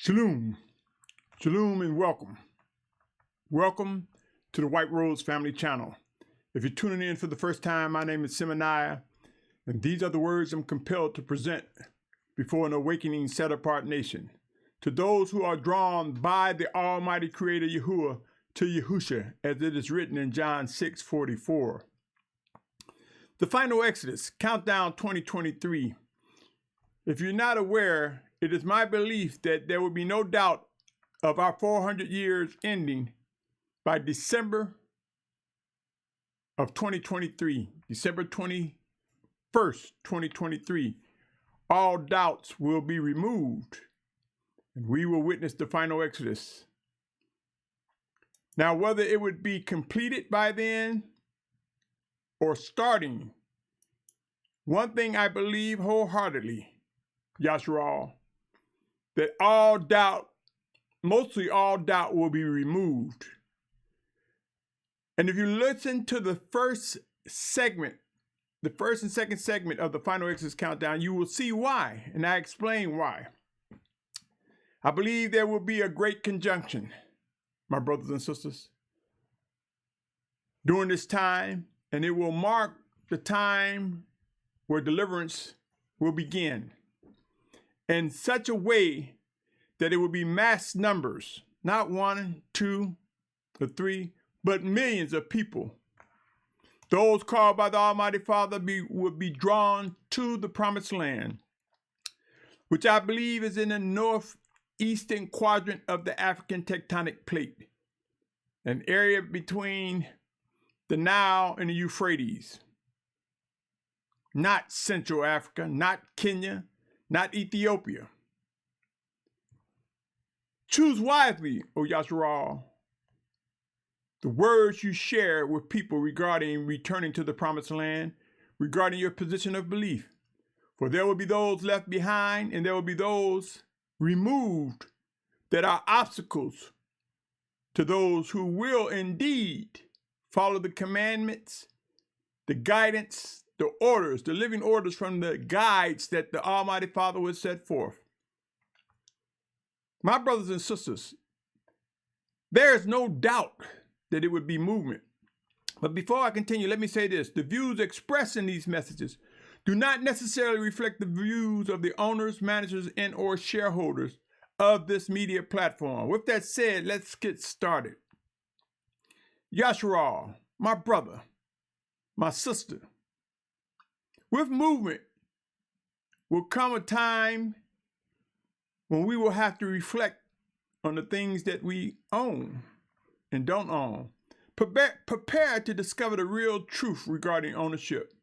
Shalum, Shalum, and welcome. Welcome to the White Rose Family Channel. If you're tuning in for the first time, my name is Symmanayah, and these are the words I'm compelled to present before an awakening set-apart nation. To those who are drawn by the Almighty Creator Yahuah to Yahusha, as it is written in John 6:44. The final Exodus, Countdown 2023. If you're not aware, it is my belief that there will be no doubt of our 400 years ending by December of 2023, December 21st, 2023. All doubts will be removed, and we will witness the final Exodus. Now, whether it would be completed by then or starting, one thing I believe wholeheartedly, Yashar'al, that all doubt, mostly all doubt, will be removed. And if you listen to the first segment, the first and second segment of the Final Exodus Countdown, you will see why, and I explain why. I believe there will be a great conjunction, my brothers and sisters, during this time, and it will mark the time where deliverance will begin in such a way that it will be mass numbers, not 1, 2, or 3, but millions of people. Those called by the Almighty Father will be drawn to the promised land, which I believe is in the northeastern quadrant of the African tectonic plate, an area between the Nile and the Euphrates. Not Central Africa, not Kenya, not Ethiopia. Choose wisely, O Yashar'al, the words you share with people regarding returning to the promised land, regarding your position of belief. For there will be those left behind, and there will be those removed that are obstacles to those who will indeed follow the commandments, the guidance, the orders, the living orders from the guides that the Almighty Father would set forth. My brothers and sisters, there is no doubt that it would be movement. But before I continue, let me say this. The views expressed in these messages do not necessarily reflect the views of the owners, managers, and or shareholders of this media platform. With that said, let's get started. Yashar'al, my brother, my sister, with movement will come a time when we will have to reflect on the things that we own and don't own. Prepare to discover the real truth regarding ownership.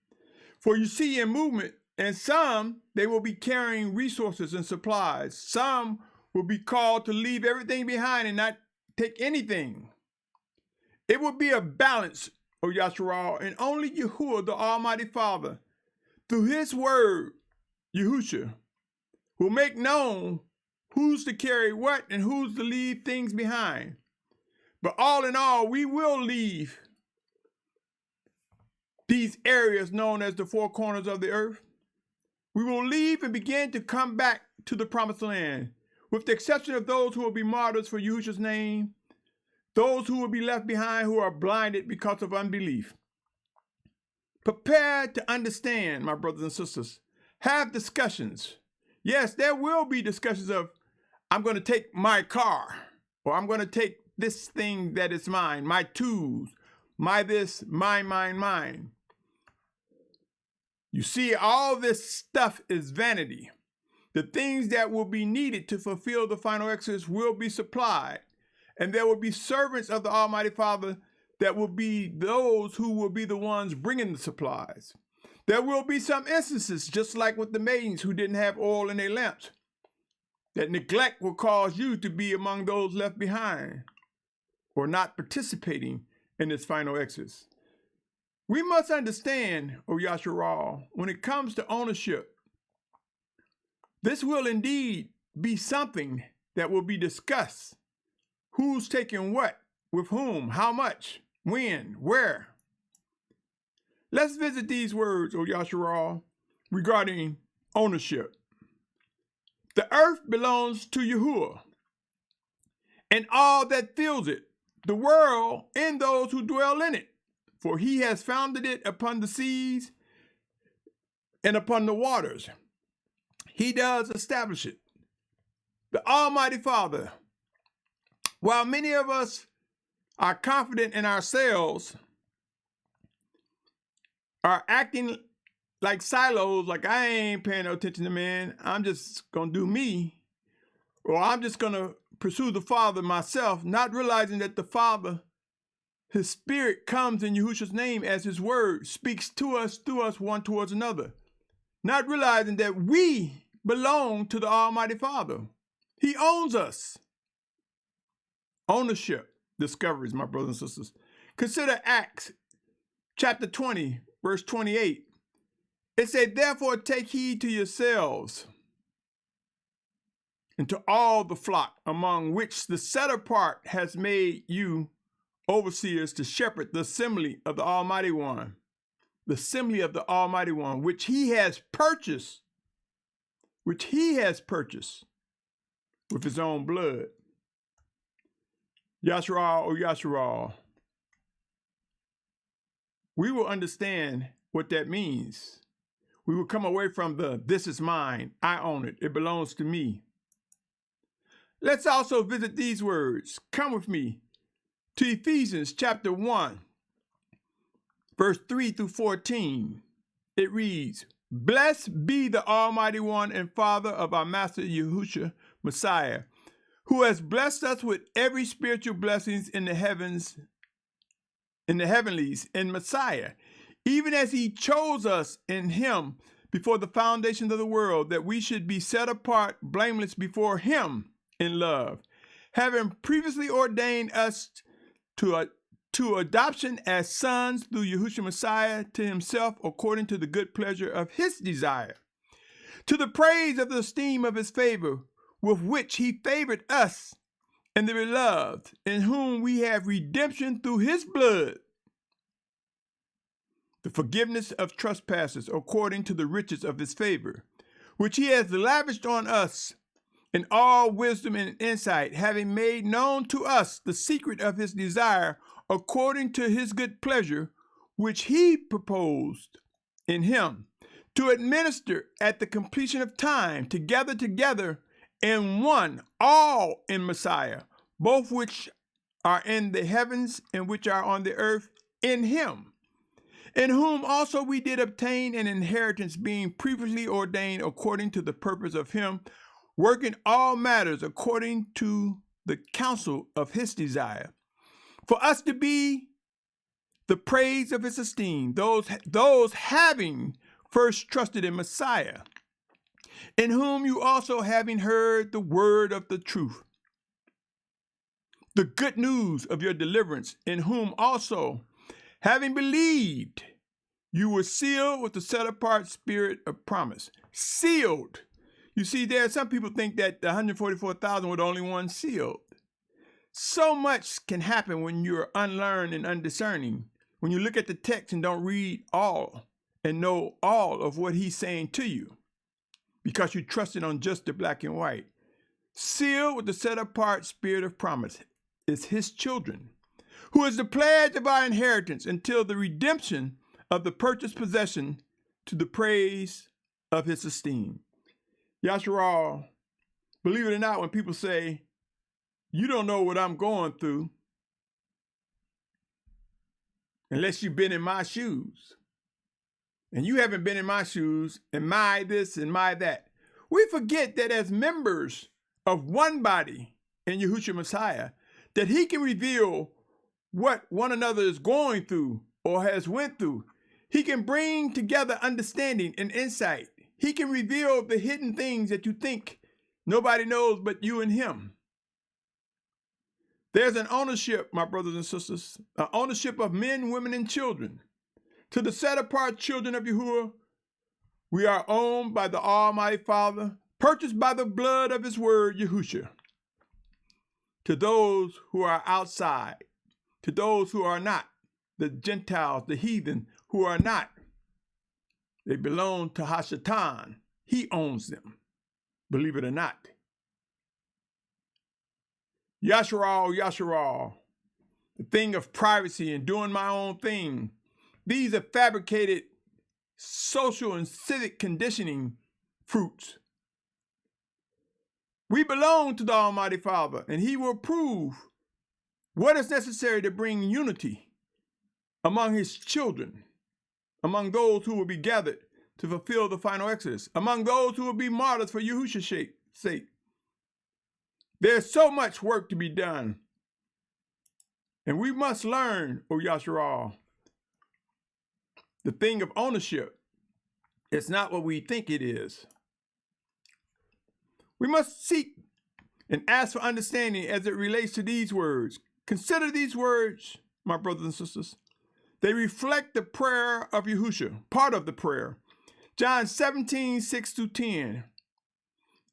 For you see, in movement, and some, they will be carrying resources and supplies. Some will be called to leave everything behind and not take anything. It will be a balance, O Yashar'al, and only Yahuah, the Almighty Father, through his word, Yahusha, will make known who's to carry what and who's to leave things behind. But all in all, we will leave these areas known as the four corners of the earth. We will leave and begin to come back to the promised land, with the exception of those who will be martyrs for Yahusha's name, those who will be left behind who are blinded because of unbelief. Prepare to understand, my brothers and sisters. Have discussions. Yes, there will be discussions of, I'm going to take my car, or I'm going to take this thing that is mine, my tools, my this, mine. You see, all this stuff is vanity. The things that will be needed to fulfill the final Exodus will be supplied, and there will be servants of the Almighty Father that will be those who will be the ones bringing the supplies. There will be some instances, just like with the maidens who didn't have oil in their lamps, that neglect will cause you to be among those left behind or not participating in this final Exodus. We must understand, O Yashar'al, when it comes to ownership, this will indeed be something that will be discussed. Who's taking what, with whom, how much, when, where. Let's visit these words, O Yashar'al, regarding ownership. The earth belongs to Yahuah, and all that fills it, the world and those who dwell in it. For he has founded it upon the seas and upon the waters. He does establish it. The Almighty Father, while many of us are confident in ourselves, are acting like silos, like I ain't paying no attention to man, I'm just going to do me, or I'm just going to pursue the Father myself, not realizing that the Father, his Spirit comes in Yahusha's name as his word speaks to us, through us, one towards another. Not realizing that we belong to the Almighty Father. He owns us. Ownership discoveries, my brothers and sisters. Consider Acts chapter 20, verse 28. It said, therefore take heed to yourselves and to all the flock among which the set apart has made you overseers to shepherd the assembly of the Almighty One. The assembly of the Almighty One, which he has purchased with his own blood. Yashar'al, O Yashar'al. We will understand what that means. We will come away from the, this is mine, I own it, it belongs to me. Let's also visit these words. Come with me to Ephesians chapter 1, verse 3 through 14. It reads, blessed be the Almighty One and Father of our Master Yahusha, Messiah, who has blessed us with every spiritual blessings in the heavens, in the heavenlies, in Messiah, even as he chose us in him before the foundation of the world, that we should be set apart, blameless before him in love, having previously ordained us to adoption as sons through Yahusha Messiah to himself, according to the good pleasure of his desire, to the praise of the esteem of his favor, with which he favored us and the beloved, in whom we have redemption through his blood, the forgiveness of trespasses, according to the riches of his favor, which he has lavished on us in all wisdom and insight, having made known to us the secret of his desire, according to his good pleasure, which he proposed in him, to administer at the completion of time, together in one, all in Messiah, both which are in the heavens and which are on the earth, in him, in whom also we did obtain an inheritance, being previously ordained according to the purpose of him, working all matters according to the counsel of his desire, for us to be the praise of his esteem, those having first trusted in Messiah, in whom you also having heard the word of the truth, the good news of your deliverance, in whom also, having believed, you were sealed with the set-apart spirit of promise. Sealed. You see, there some people think that the 144,000 were the only ones sealed. So much can happen when you're unlearned and undiscerning, when you look at the text and don't read all and know all of what he's saying to you, because you trusted on just the black and white. Sealed with the set-apart spirit of promise is his children, who is the pledge of our inheritance until the redemption of the purchased possession, to the praise of his esteem. Yashar'al, believe it or not, when people say, you don't know what I'm going through unless you've been in my shoes, and you haven't been in my shoes, and my this and my that. We forget that as members of one body in Yahusha Messiah, that he can reveal what one another is going through or has went through. He can bring together understanding and insight. He can reveal the hidden things that you think nobody knows but you and him. There's an ownership, my brothers and sisters, an ownership of men, women, and children. To the set-apart children of Yahuwah, we are owned by the Almighty Father, purchased by the blood of his word, Yahusha. To those who are outside, to those who are not, the Gentiles, the heathen who are not, they belong to Hashatan. He owns them, believe it or not. Yashar'al, Yashar'al, the thing of privacy and doing my own thing. These are fabricated social and civic conditioning fruits. We belong to the Almighty Father, and He will prove what is necessary to bring unity among His children, among those who will be gathered to fulfill the final exodus, among those who will be martyrs for Yahusha's sake. There's so much work to be done, and we must learn, O Yashar'al, the thing of ownership. It's not what we think it is. We must seek and ask for understanding as it relates to these words. Consider these words, my brothers and sisters. They reflect the prayer of Yahusha, part of the prayer. John 17, 6-10.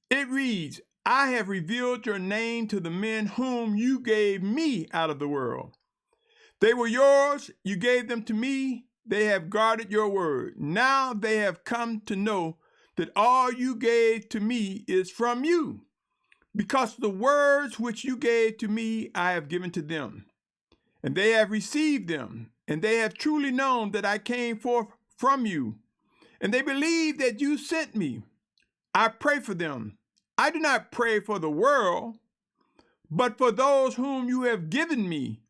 It reads, I have revealed your name to the men whom you gave me out of the world. They were yours, you gave them to me, they have guarded your word. Now they have come to know that all you gave to me is from you, because the words which you gave to me I have given to them, and they have received them, and they have truly known that I came forth from you, and they believe that you sent me. I pray for them. I do not pray for the world, but for those whom you have given me,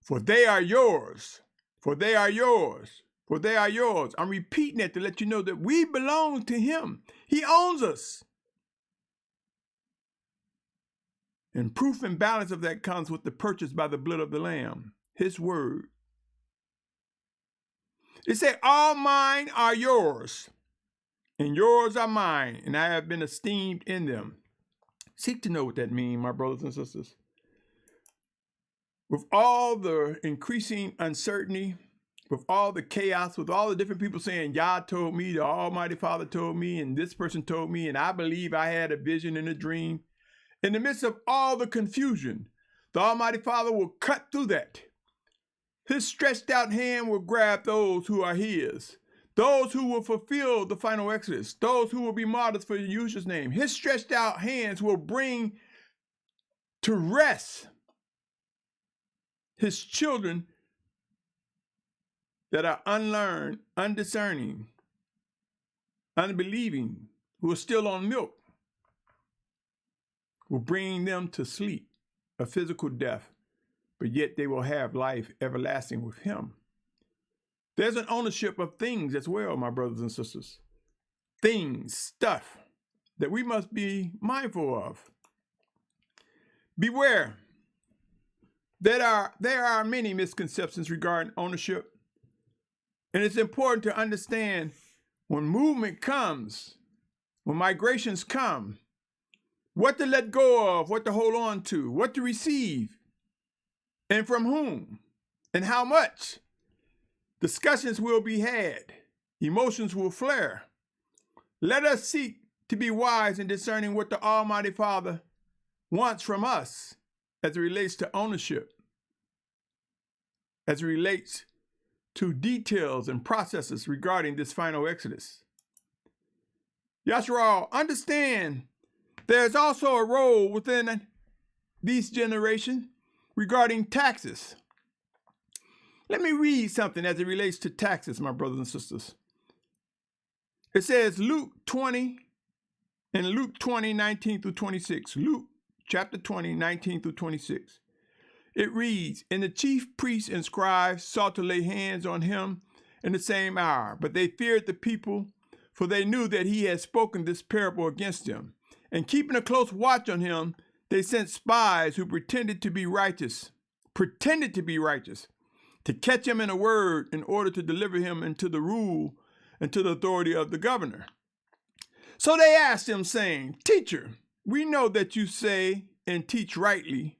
for they are yours, for they are yours, for they are yours. I'm repeating that to let you know that we belong to Him. He owns us. And proof and balance of that comes with the purchase by the blood of the Lamb, His word. It said, all mine are yours, and yours are mine, and I have been esteemed in them. Seek to know what that means, my brothers and sisters. With all the increasing uncertainty, with all the chaos, with all the different people saying, Yah told me, the Almighty Father told me, and this person told me, and I believe I had a vision and a dream. In the midst of all the confusion, the Almighty Father will cut through that. His stretched out hand will grab those who are His, those who will fulfill the final exodus, those who will be martyrs for Yahusha's name. His stretched out hands will bring to rest His children that are unlearned, undiscerning, unbelieving, who are still on milk, will bring them to sleep, a physical death, but yet they will have life everlasting with Him. There's an ownership of things as well, my brothers and sisters. Things, stuff that we must be mindful of. Beware. There are many misconceptions regarding ownership. And it's important to understand when movement comes, when migrations come, what to let go of, what to hold on to, what to receive, and from whom, and how much. Discussions will be had. Emotions will flare. Let us seek to be wise in discerning what the Almighty Father wants from us as it relates to ownership, as it relates to details and processes regarding this final exodus. Yashar'al, understand there's also a role within these generations regarding taxes. Let me read something as it relates to taxes, my brothers and sisters. It says Luke 20, 19-26. Luke chapter 20, 19-26. It reads, and the chief priests and scribes sought to lay hands on him in the same hour, but they feared the people, for they knew that he had spoken this parable against them. And keeping a close watch on him, they sent spies who pretended to be righteous, to catch him in a word in order to deliver him into the rule and to the authority of the governor. So they asked him, saying, Teacher, we know that you say and teach rightly,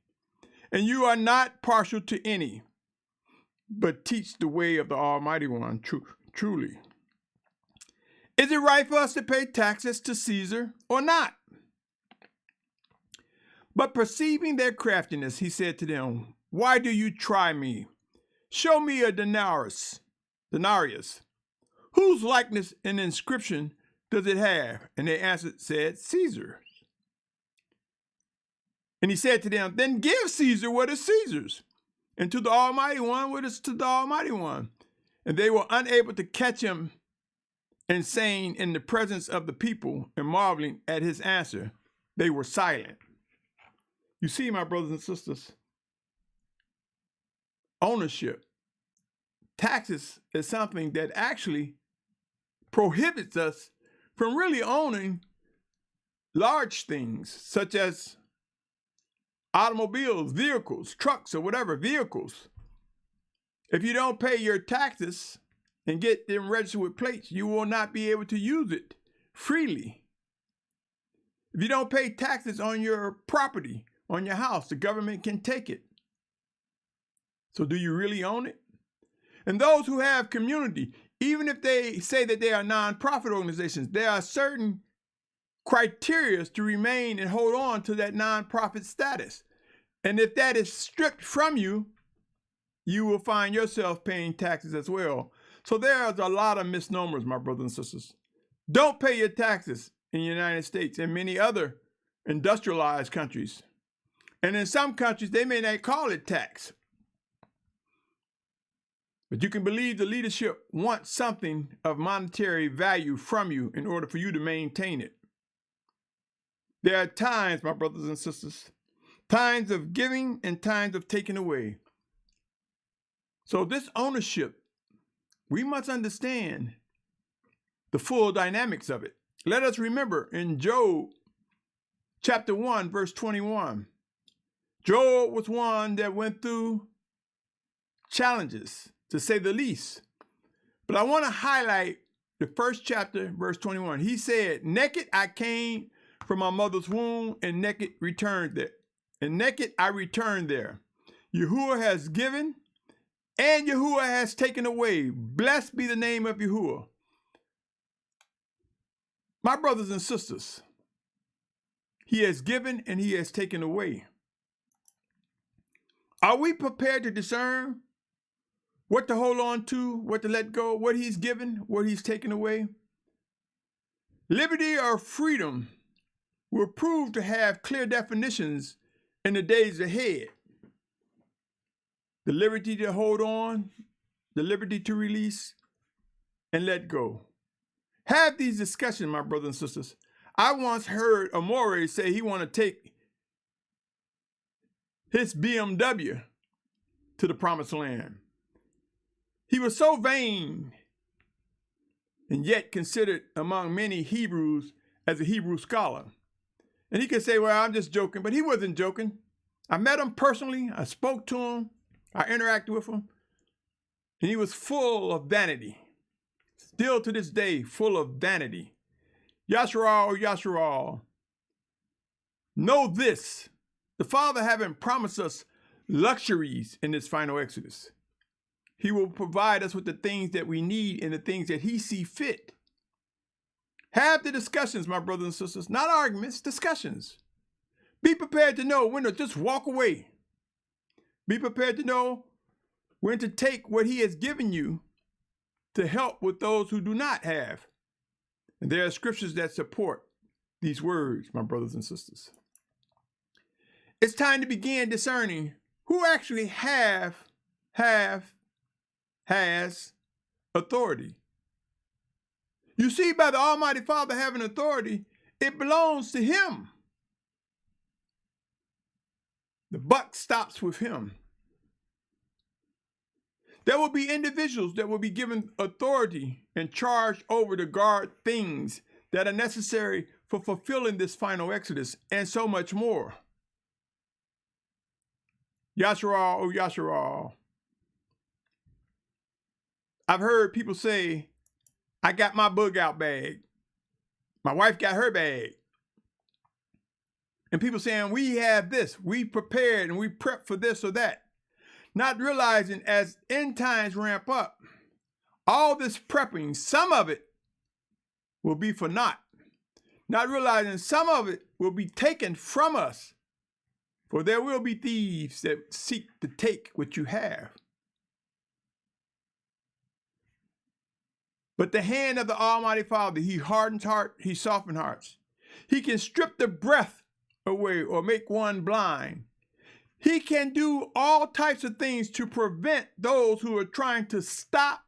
and you are not partial to any, but teach the way of the Almighty One truly. Is it right for us to pay taxes to Caesar or not? But perceiving their craftiness, he said to them, why do you try me? Show me a denarius. Whose likeness and inscription does it have? And they answered, said, Caesar. And he said to them, then give Caesar what is Caesar's, and to the Almighty One what is to the Almighty One. And they were unable to catch him, and saying in the presence of the people and marveling at his answer, they were silent. You see, my brothers and sisters, ownership, taxes is something that actually prohibits us from really owning large things such as automobiles, vehicles, trucks, or whatever, vehicles. If you don't pay your taxes and get them registered with plates, you will not be able to use it freely. If you don't pay taxes on your property, on your house, the government can take it. So do you really own it? And those who have community, even if they say that they are nonprofit organizations, there are certain criteria to remain and hold on to that nonprofit status. And if that is stripped from you, you will find yourself paying taxes as well. So there's a lot of misnomers, my brothers and sisters. Don't pay your taxes in the United States and many other industrialized countries. And in some countries, they may not call it tax. But you can believe the leadership wants something of monetary value from you in order for you to maintain it. There are times, my brothers and sisters, times of giving and times of taking away. So this ownership, we must understand the full dynamics of it. Let us remember in Job chapter 1, verse 21, Job was one that went through challenges, to say the least. But I want to highlight the first chapter, verse 21. He said, naked I came from my mother's womb, and naked returned there. And naked I returned there. Yahuah has given, and Yahuah has taken away. Blessed be the name of Yahuah. My brothers and sisters, he has given and he has taken away. Are we prepared to discern what to hold on to, what to let go, what he's given, what he's taken away? Liberty or freedom will prove to have clear definitions in the days ahead. The liberty to hold on, the liberty to release and let go. Have these discussions, my brothers and sisters. I once heard Amore say he want to take his BMW to the promised land. He was so vain and yet considered among many Hebrews as a Hebrew scholar. And he could say, well, I'm just joking, but he wasn't joking. I met him personally. I spoke to him. I interacted with him. And he was full of vanity. Still to this day, full of vanity. Yashar'al, Yashar'al. Know this. The Father haven't promised us luxuries in this final Exodus. He will provide us with the things that we need and the things that he see fit. Have the discussions, my brothers and sisters, not arguments, discussions. Be prepared to know when to just walk away. Be prepared to know when to take what he has given you to help with those who do not have. And there are scriptures that support these words, my brothers and sisters. It's time to begin discerning who actually has authority. You see, by the Almighty Father having authority, it belongs to him. The buck stops with him. There will be individuals that will be given authority and charged over to guard things that are necessary for fulfilling this final Exodus and so much more. Yashar'al, oh Yashar'al. I've heard people say, I got my bug out bag. My wife got her bag. And people saying, we have this, we prepared and we prepped for this or that. Not realizing as end times ramp up, all this prepping, some of it will be for naught. Not realizing some of it will be taken from us. For there will be thieves that seek to take what you have. But the hand of the Almighty Father, he hardens heart, he softens hearts. He can strip the breath away or make one blind. He can do all types of things to prevent those who are trying to stop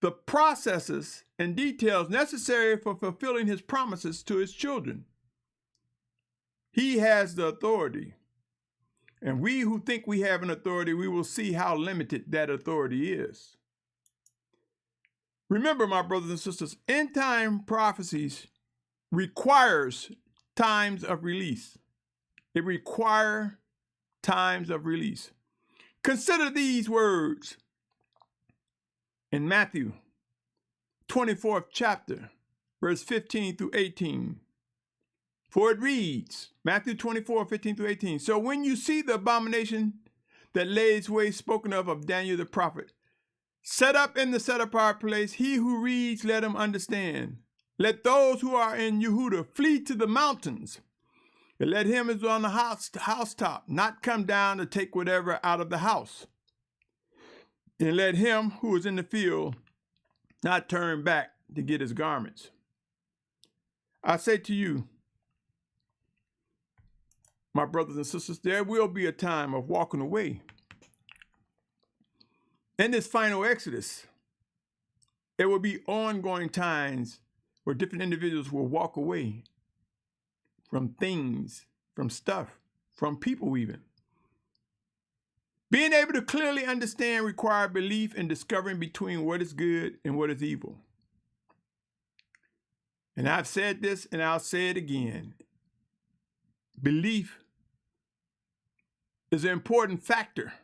the processes and details necessary for fulfilling his promises to his children. He has the authority. And we who think we have an authority, we will see how limited that authority is. Remember, my brothers and sisters, end time prophecies requires times of release. It requires times of release. Consider these words in Matthew 24th chapter, verse 15 through 18. For it reads, Matthew 24, 15 through 18. So when you see the abomination that lays waste spoken of Daniel the prophet, set up in the set apart place, he who reads, let him understand. Let those who are in Yehuda flee to the mountains, and let him who is on the housetop not come down to take whatever out of the house. And let him who is in the field not turn back to get his garments. I say to you, my brothers and sisters, there will be a time of walking away. In this final Exodus, there will be ongoing times where different individuals will walk away from things, from stuff, from people even. Being able to clearly understand requires belief in discovering between what is good and what is evil. And I've said this and I'll say it again. Belief is an important factor.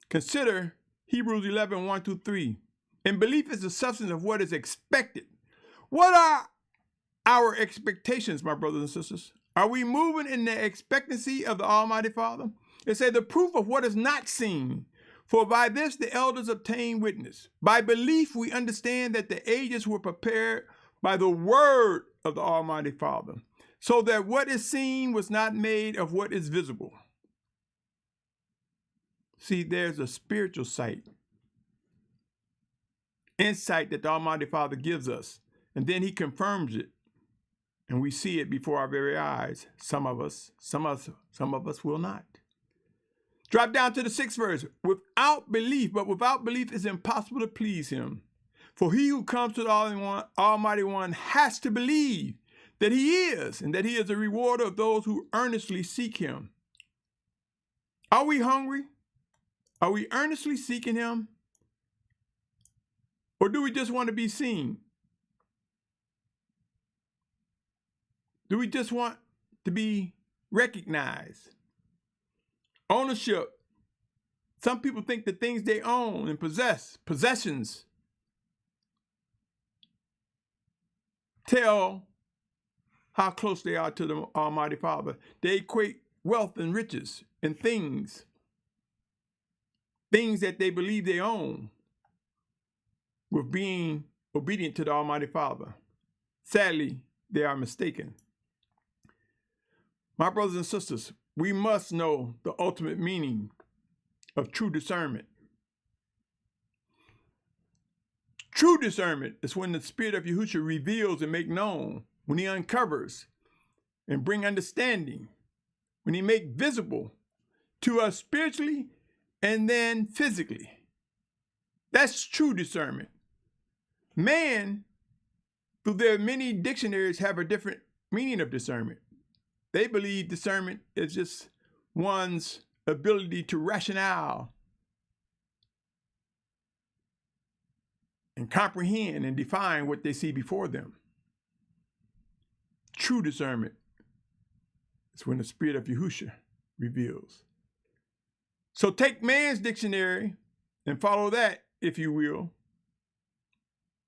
Consider Hebrews 11, 1 through 3. And belief is the substance of what is expected. What are our expectations, my brothers and sisters? Are we moving in the expectancy of the Almighty Father? It says the proof of what is not seen. For by this the elders obtain witness. By belief we understand that the ages were prepared by the word of the Almighty Father, so that what is seen was not made of what is visible. See, there's a spiritual sight, insight that the Almighty Father gives us, and then he confirms it, and we see it before our very eyes. Some of us will not. Drop down to the 6th verse. Without belief it's impossible to please him. For he who comes to the Almighty One has to believe that he is, and that he is a rewarder of those who earnestly seek him. Are we hungry? Are we earnestly seeking him? Or do we just want to be seen? Do we just want to be recognized? Ownership. Some people think the things they own and possessions, tell how close they are to the Almighty Father. They equate wealth and riches and things that they believe they own, with being obedient to the Almighty Father. Sadly, they are mistaken. My brothers and sisters, we must know the ultimate meaning of true discernment. True discernment is when the Spirit of Yahusha reveals and makes known, when he uncovers and bring understanding, when he make visible to us spiritually and then physically. That's true discernment. Man, through their many dictionaries, have a different meaning of discernment. They believe discernment is just one's ability to rationale and comprehend and define what they see before them. True discernment is when the Spirit of Yahusha reveals. So take man's dictionary and follow that, if you will,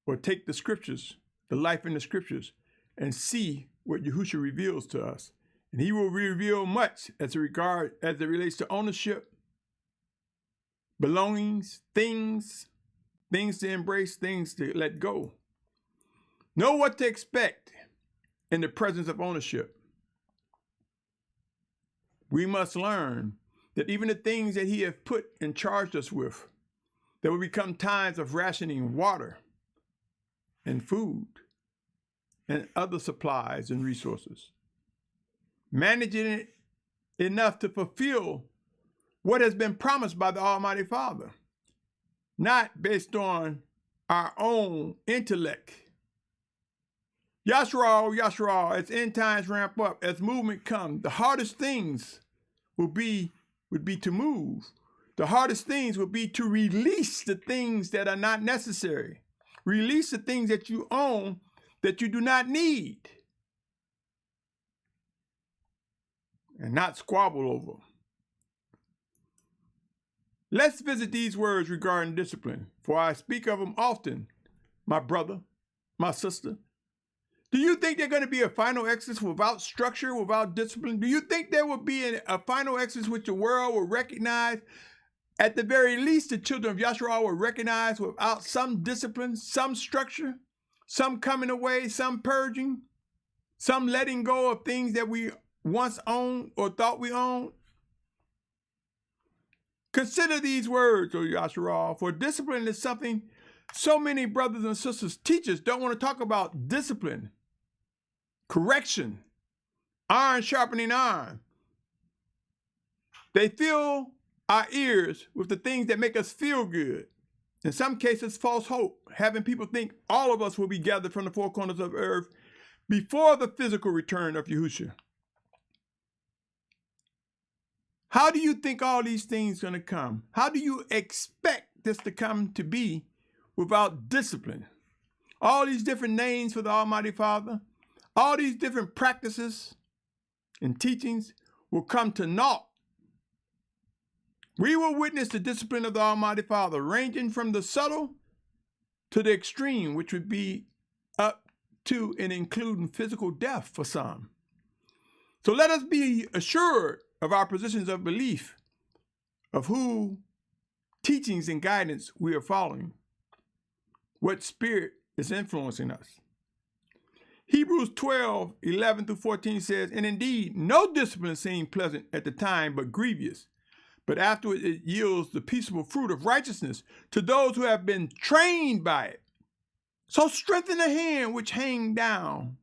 or take the scriptures, the life in the scriptures, and see what Yahusha reveals to us. And he will reveal much as it relates to ownership, belongings, things to embrace, things to let go. Know what to expect in the presence of ownership. We must learn that even the things that he has put and charged us with, there will become times of rationing water and food and other supplies and resources. managing it enough to fulfill what has been promised by the Almighty Father, not based on our own intellect. Yashar'al, Yashar'al, as end times ramp up, as movement comes, the hardest things would be to move. The hardest things would be to release the things that are not necessary. Release the things that you own that you do not need. And not squabble over. Let's visit these words regarding discipline, for I speak of them often, my brother, my sister. Do you think there's going to be a final exodus without structure, without discipline? Do you think there will be a final exodus which the world will recognize? At the very least, the children of Yashar'al will recognize without some discipline, some structure, some coming away, some purging, some letting go of things that we once owned or thought we owned? Consider these words, O Yashar'al, for discipline is something so many brothers and sisters, teachers, don't want to talk about. Discipline, correction, iron sharpening iron. They fill our ears with the things that make us feel good. In some cases, false hope, having people think all of us will be gathered from the four corners of earth before the physical return of Yahusha. How do you think all these things are going to come? How do you expect this to come to be without discipline? All these different names for the Almighty Father, all these different practices and teachings will come to naught. We will witness the discipline of the Almighty Father, ranging from the subtle to the extreme, which would be up to and including physical death for some. So let us be assured of our positions of belief, of who teachings and guidance we are following, what spirit is influencing us. Hebrews 12:11-14 says, and indeed, no discipline seemed pleasant at the time, but grievous. But afterward it yields the peaceable fruit of righteousness to those who have been trained by it. So strengthen the hand which hang down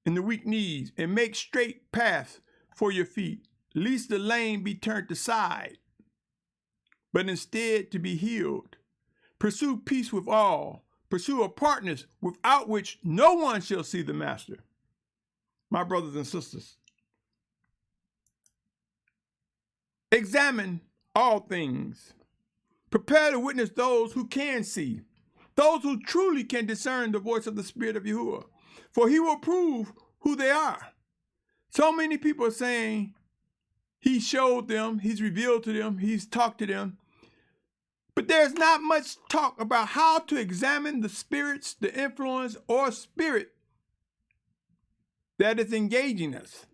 in the weak knees, and make straight paths for your feet, lest the lame be turned aside, but instead to be healed. Pursue peace with all. Pursue a partners without which no one shall see the master. My brothers and sisters, examine all things. Prepare to witness those who can see, those who truly can discern the voice of the Spirit of Yahuah, for he will prove who they are. So many people are saying he showed them, he's revealed to them, he's talked to them. But there's not much talk about how to examine the spirits, the influence or spirit that is engaging us.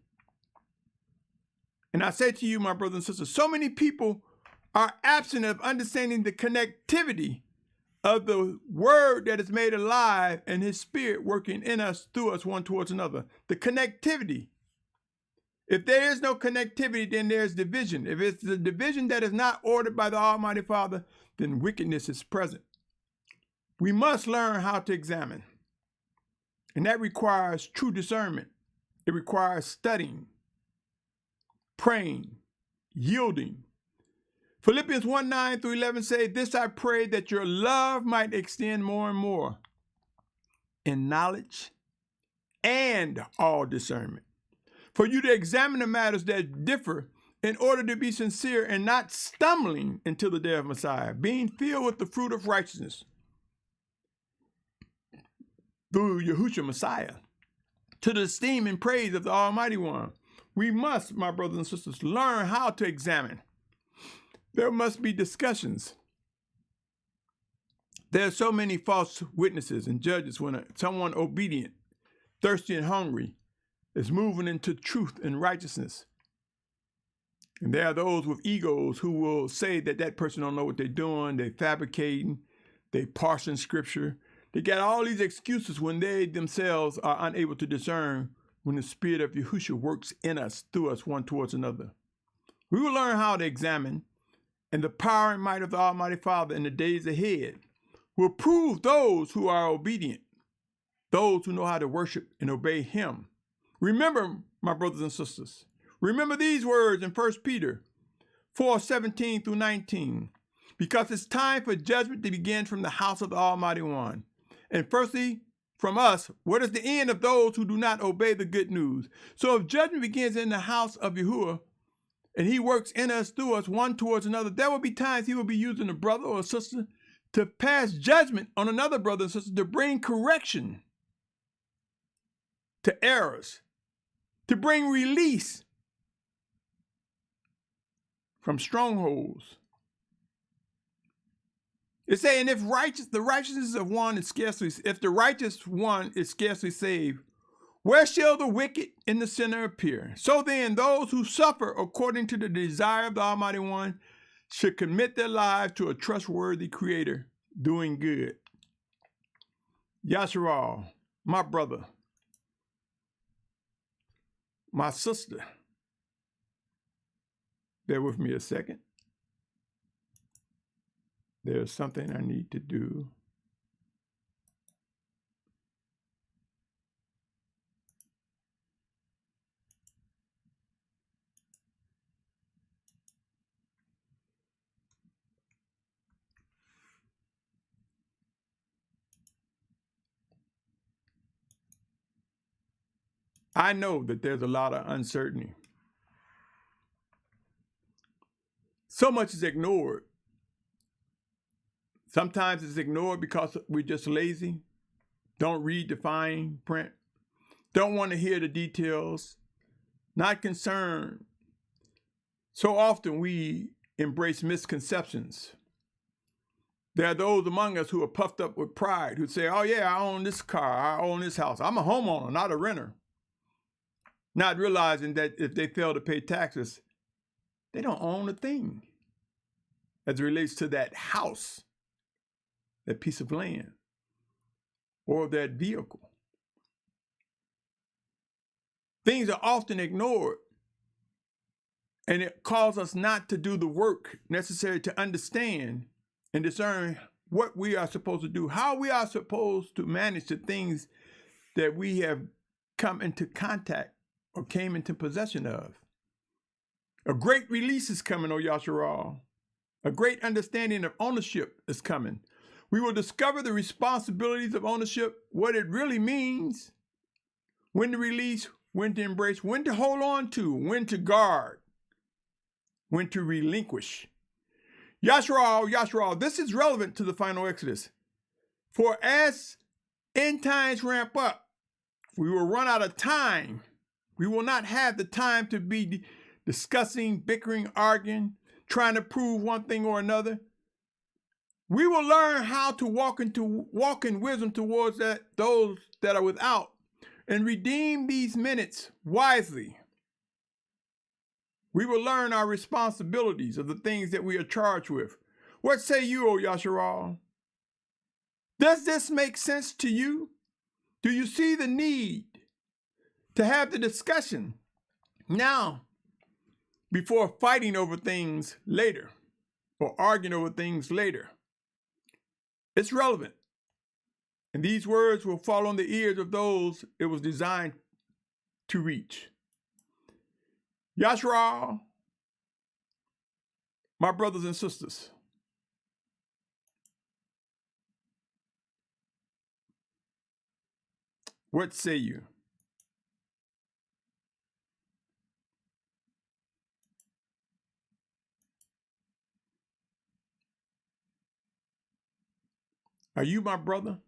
And I say to you, my brothers and sisters, so many people are absent of understanding the connectivity of the word that is made alive and his spirit working in us, through us, one towards another. The connectivity. If there is no connectivity, then there's division. If it's the division that is not ordered by the Almighty Father, then wickedness is present. We must learn how to examine. And that requires true discernment. It requires studying, praying, yielding. Philippians 1:9-11 say, this I pray, that your love might extend more and more in knowledge and all discernment. For you to examine the matters that differ in order to be sincere and not stumbling until the day of Messiah, being filled with the fruit of righteousness through Yahusha Messiah, to the esteem and praise of the Almighty One. We must, my brothers and sisters, learn how to examine. There must be discussions. There are so many false witnesses and judges when someone obedient, thirsty and hungry is moving into truth and righteousness. And there are those with egos who will say that that person don't know what they're doing, they're fabricating, they parsing scripture. They got all these excuses when they themselves are unable to discern when the Spirit of Yahusha works in us, through us, one towards another. We will learn how to examine, and the power and might of the Almighty Father in the days ahead will prove those who are obedient, those who know how to worship and obey him. Remember, my brothers and sisters. Remember these words in 1 Peter 4:17 through 19. Because it's time for judgment to begin from the house of the Almighty One. And firstly, from us, what is the end of those who do not obey the good news? So if judgment begins in the house of Yahuah, and he works in us, through us, one towards another, there will be times he will be using a brother or a sister to pass judgment on another brother and sister, to bring correction to errors, to bring release from strongholds. It's saying if the righteousness of one is scarcely, if the righteous one is scarcely saved, where shall the wicked and the sinner appear? So then, those who suffer according to the desire of the Almighty One should commit their lives to a trustworthy Creator, doing good. Yashar'al, my brother, my sister, bear with me a second. There's something I need to do. I know that there's a lot of uncertainty. So much is ignored. Sometimes it's ignored because we're just lazy, don't read the fine print, don't want to hear the details, not concerned. So often we embrace misconceptions. There are those among us who are puffed up with pride, who say, oh yeah, I own this car, I own this house. I'm a homeowner, not a renter. Not realizing that if they fail to pay taxes, they don't own a thing as it relates to that house, that piece of land, or that vehicle. Things are often ignored, and it causes us not to do the work necessary to understand and discern what we are supposed to do, how we are supposed to manage the things that we have come into contact or came into possession of. A great release is coming, O Yashar'al. A great understanding of ownership is coming. We will discover the responsibilities of ownership, what it really means, when to release, when to embrace, when to hold on to, when to guard, when to relinquish. Yashar'al, Yashar'al, this is relevant to the final Exodus. For as end times ramp up, we will run out of time. We will not have the time to be discussing, bickering, arguing, trying to prove one thing or another. We will learn how to walk in wisdom towards those that are without, and redeem these minutes wisely. We will learn our responsibilities of the things that we are charged with. What say you, O Yashar'al? Does this make sense to you? Do you see the need to have the discussion now before fighting over things later or arguing over things later? It's relevant. And these words will fall on the ears of those it was designed to reach. Yashar'al, my brothers and sisters, what say you? Are you my brother?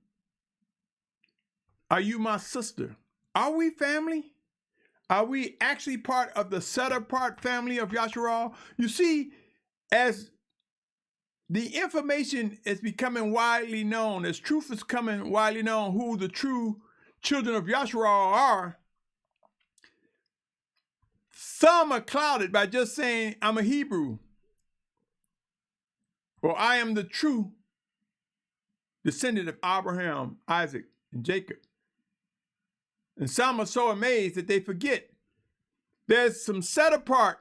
Are you my sister? Are we family? Are we actually part of the set-apart family of Yashar'al? You see, as the information is becoming widely known, as truth is coming widely known, who the true children of Yashar'al are, some are clouded by just saying, I'm a Hebrew, or I am the true descendant of Abraham, Isaac, and Jacob. And some are so amazed that they forget there's some set-apart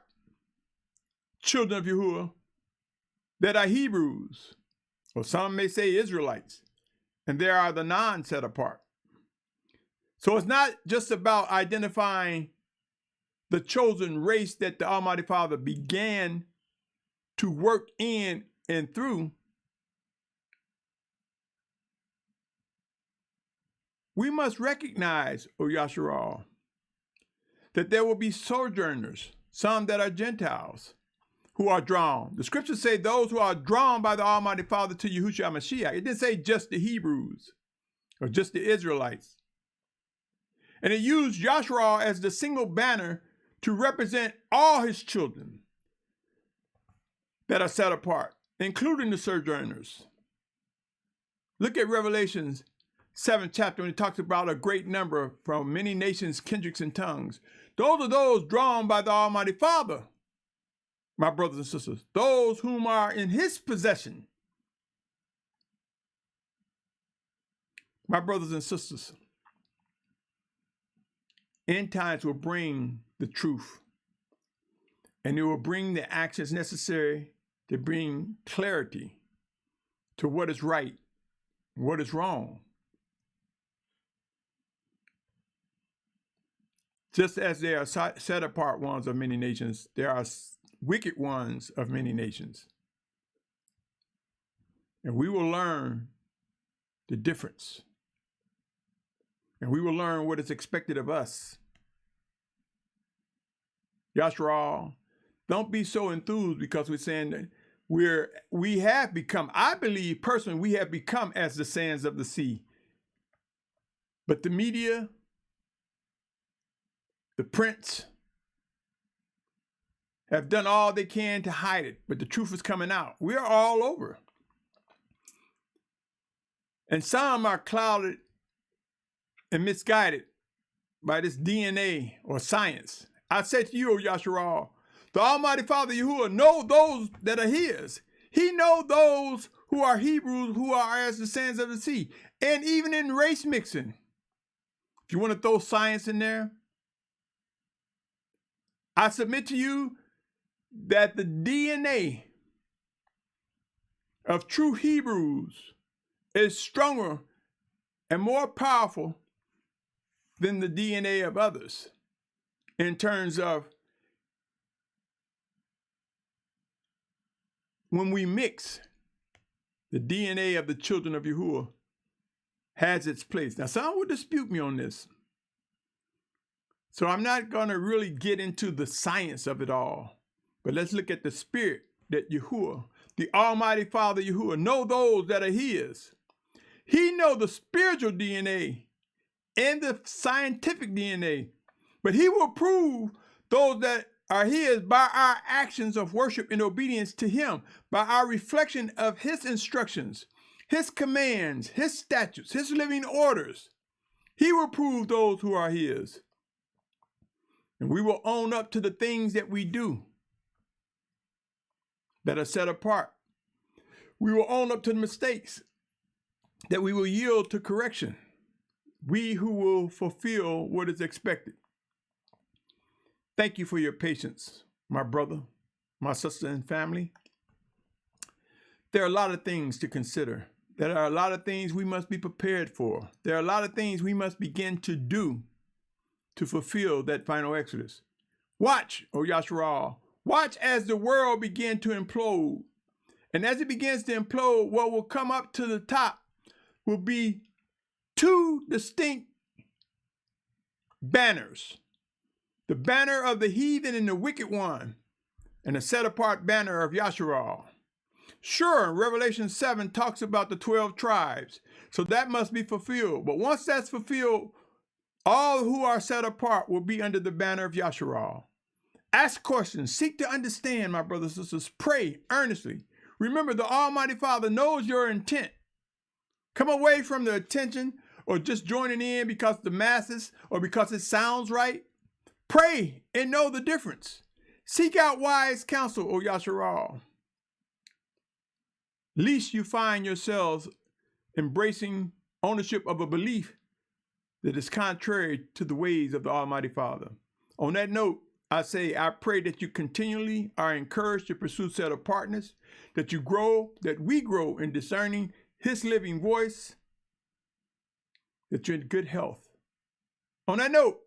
children of Yahuah that are Hebrews, or some may say Israelites, and there are the non-set apart. So it's not just about identifying the chosen race that the Almighty Father began to work in and through, we must recognize, O Yashar'al, that there will be sojourners, some that are Gentiles, who are drawn. The scriptures say those who are drawn by the Almighty Father to Yahusha HaMashiach. It didn't say just the Hebrews or just the Israelites. And it used Yashar'al as the single banner to represent all his children that are set apart, including the sojourners. Look at Revelations 7th chapter when it talks about a great number from many nations, kindreds, and tongues. Those are those drawn by the Almighty Father, my brothers and sisters, those whom are in his possession. My brothers and sisters, end times will bring the truth, and it will bring the actions necessary to bring clarity to what is right and what is wrong. Just as there are set apart ones of many nations, there are wicked ones of many nations. And we will learn the difference. And we will learn what is expected of us. Yashar'al, don't be so enthused because we're saying that we have become, I believe personally, we have become as the sands of the sea. But the media, the prince, have done all they can to hide it, but the truth is coming out. We're all over. And some are clouded and misguided by this DNA or science. I say to you, O Yashar'al, the Almighty Father Yahuah know those that are his. He knows those who are Hebrews, who are as the sands of the sea. And even in race mixing, if you want to throw science in there, I submit to you that the DNA of true Hebrews is stronger and more powerful than the DNA of others in terms of when we mix, the DNA of the children of Yahuwah has its place. Now, some will dispute me on this. So I'm not going to really get into the science of it all. But let's look at the spirit that Yahuwah, the Almighty Father Yahuwah, know those that are his. He knows the spiritual DNA and the scientific DNA. But he will prove those that are his by our actions of worship and obedience to him, by our reflection of his instructions, his commands, his statutes, his living orders. He will prove those who are his. And we will own up to the things that we do that are set apart. We will own up to the mistakes, that we will yield to correction. We who will fulfill what is expected. Thank you for your patience, my brother, my sister, and family. There are a lot of things to consider. There are a lot of things we must be prepared for. There are a lot of things we must begin to do to fulfill that final exodus. Watch, O Yashar'al. Watch as the world begins to implode. And as it begins to implode, what will come up to the top will be two distinct banners. The banner of the heathen and the wicked one, and a set-apart banner of Yashar'al. Sure, Revelation 7 talks about the 12 tribes, so that must be fulfilled. But once that's fulfilled, all who are set apart will be under the banner of Yashar'al. Ask questions. Seek to understand, my brothers and sisters. Pray earnestly. Remember, the Almighty Father knows your intent. Come away from the attention or just joining in because the masses or because it sounds right. Pray and know the difference. Seek out wise counsel, O Yashar'al. Lest you find yourselves embracing ownership of a belief that is contrary to the ways of the Almighty Father. On that note, I say, I pray that you continually are encouraged to pursue set apartness, that you grow, that we grow in discerning his living voice, that you're in good health. On that note,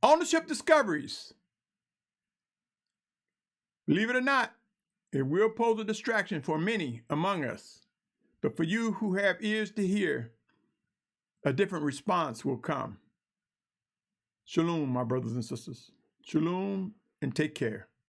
ownership discoveries Believe it or not, it will pose a distraction for many among us. But for you who have ears to hear, a different response will come. Shalom, my brothers and sisters. Shalom, and take care.